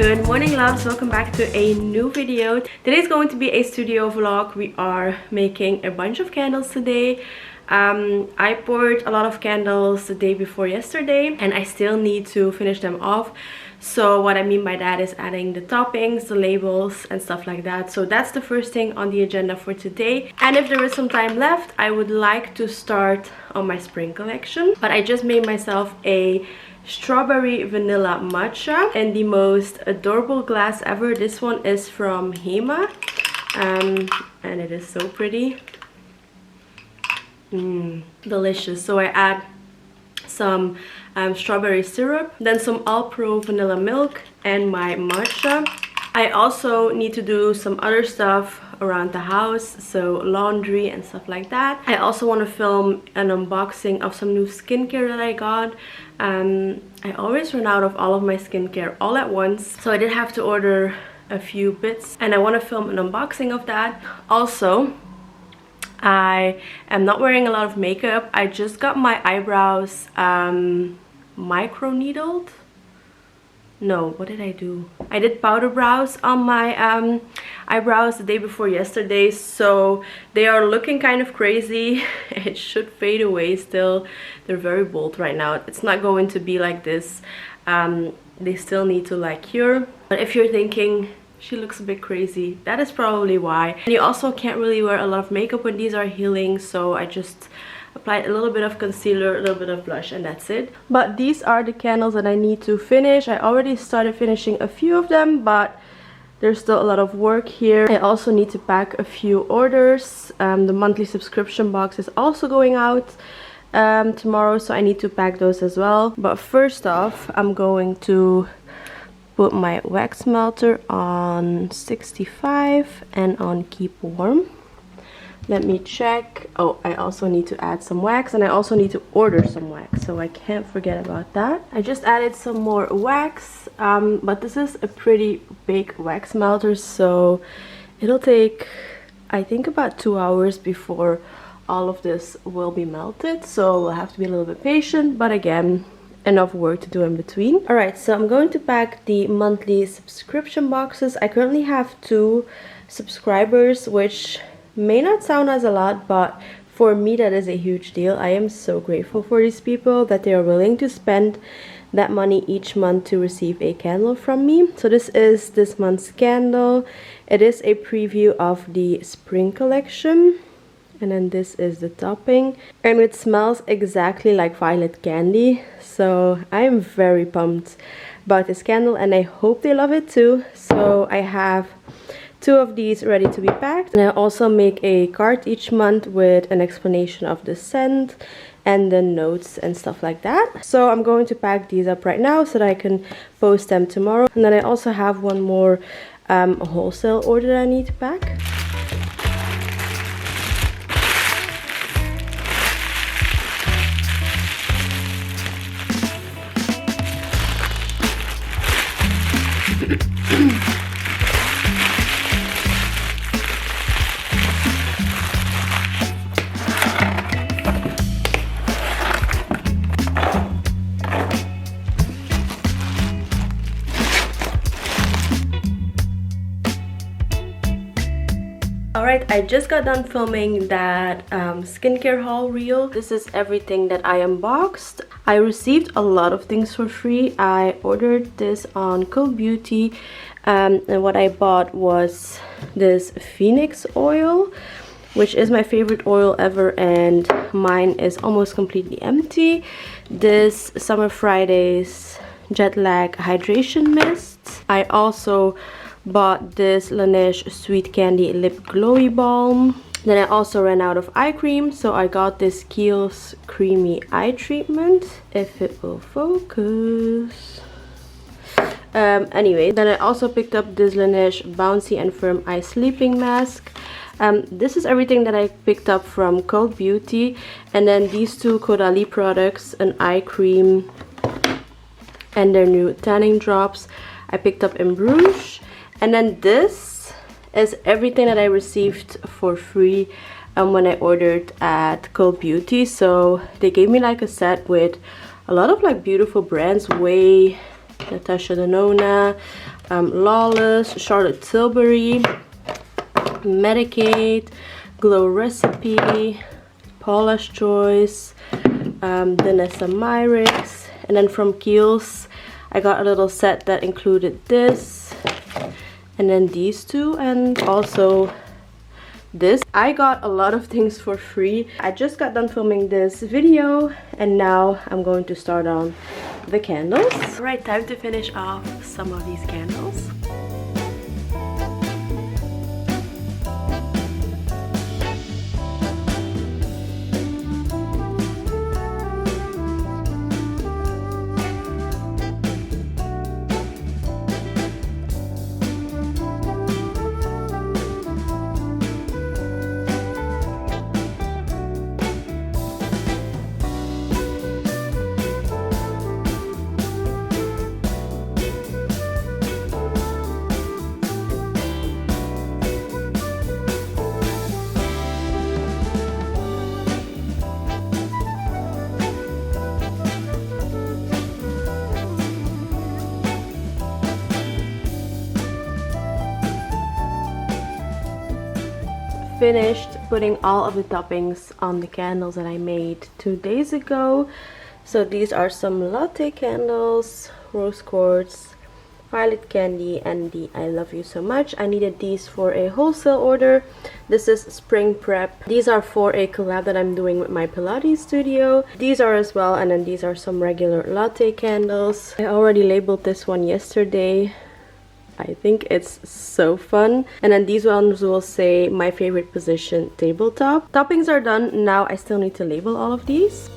Good morning, loves. Welcome back to a new video. Today's going to be a studio vlog. We are making a bunch of candles today. I poured a lot of candles the day before yesterday and I still need to finish them off. So what I mean by that is adding the toppings, the labels and stuff like that. So that's the first thing on the agenda for today. And if there is some time left, I would like to start on my spring collection. But I just made myself a strawberry vanilla matcha in the most adorable glass ever. This one is from Hema and it is so pretty. Delicious. So I add some strawberry syrup, then some all-pro vanilla milk and my matcha. I also need to do some other stuff around the house, so laundry and stuff like that. I also want to film an unboxing of some new skincare that I got. I always run out of all of my skincare all at once, so I did have to order a few bits and I want to film an unboxing of that. Also, I am not wearing a lot of makeup. I just got my eyebrows micro needled. No, what did I do? I did powder brows on my eyebrows the day before yesterday, so they are looking kind of crazy. It should fade away still. They're very bold right now. It's not going to be like this. They still need to like cure. But if you're thinking she looks a bit crazy, that is probably why. And you also can't really wear a lot of makeup when these are healing, so I just applied a little bit of concealer, a little bit of blush, and that's it. But these are the candles that I need to finish. I already started finishing a few of them, but there's still a lot of work here. I also need to pack a few orders. The monthly subscription box is also going out tomorrow, so I need to pack those as well. But first off, I'm going to put my wax melter on 65 and on keep warm. Let me check. Oh, I also need to add some wax and I also need to order some wax, so I can't forget about that. I just added some more wax, but this is a pretty big wax melter, so it'll take, I think, about 2 hours before all of this will be melted, so we'll have to be a little bit patient, but again, enough work to do in between. Alright, so I'm going to pack the monthly subscription boxes. I currently have 2 subscribers, which may not sound as a lot, but for me that is a huge deal. I am so grateful for these people that they are willing to spend that money each month to receive a candle from me. So this is this month's candle. It is a preview of the spring collection. And then this is the topping, and it smells exactly like violet candy, so I'm very pumped about this candle and I hope they love it too. So I have 2 of these ready to be packed, and I also make a card each month with an explanation of the scent and the notes and stuff like that. So I'm going to pack these up right now so that I can post them tomorrow. And then I also have one more wholesale order that I need to pack. Alright, I just got done filming that skincare haul reel. This is everything that I unboxed. I received a lot of things for free. I ordered this on Cult Beauty, and what I bought was this Phoenix oil, which is my favorite oil ever, and mine is almost completely empty. This Summer Fridays Jet Lag Hydration Mist. I also bought this Laneige Sweet Candy Lip Glowy Balm. Then I also ran out of eye cream, so I got this Kiehl's Creamy Eye Treatment, if it will focus. Anyway, then I also picked up this Laneige Bouncy and Firm Eye Sleeping Mask. This is everything that I picked up from Cult Beauty. And then these 2 Caudalie products, an eye cream and their new tanning drops, I picked up in Bruges. And then this is everything that I received for free when I ordered at Cult Beauty. So they gave me like a set with a lot of like beautiful brands, way Natasha Denona, Lawless, Charlotte Tilbury, Medicaid, Glow Recipe, Paula's Choice, Vanessa Myricks, and then from Kiehl's I got a little set that included this, and then these two, and also this. I got a lot of things for free. I just got done filming this video and now I'm going to start on the candles. Alright, time to finish off some of these candles. Finished putting all of the toppings on the candles that I made 2 days ago. So these are some latte candles, rose quartz, violet candy, and the I love you so much. I needed these for a wholesale order. This is spring prep. These are for a collab that I'm doing with my Pilates studio. These are as well, and then these are some regular latte candles. I already labeled this one yesterday. I think it's so fun. And then these ones will say my favorite position tabletop. Toppings are done. Now I still need to label all of these.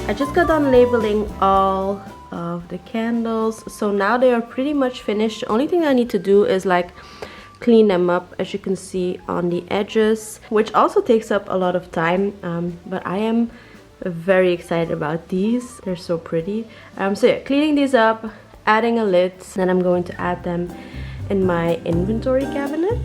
I just got done labeling all of the candles, so now they are pretty much finished. The only thing I need to do is like clean them up, as you can see on the edges, which also takes up a lot of time, but I am very excited about these. They're so pretty. So yeah, cleaning these up, adding a lid, then I'm going to add them in my inventory cabinet.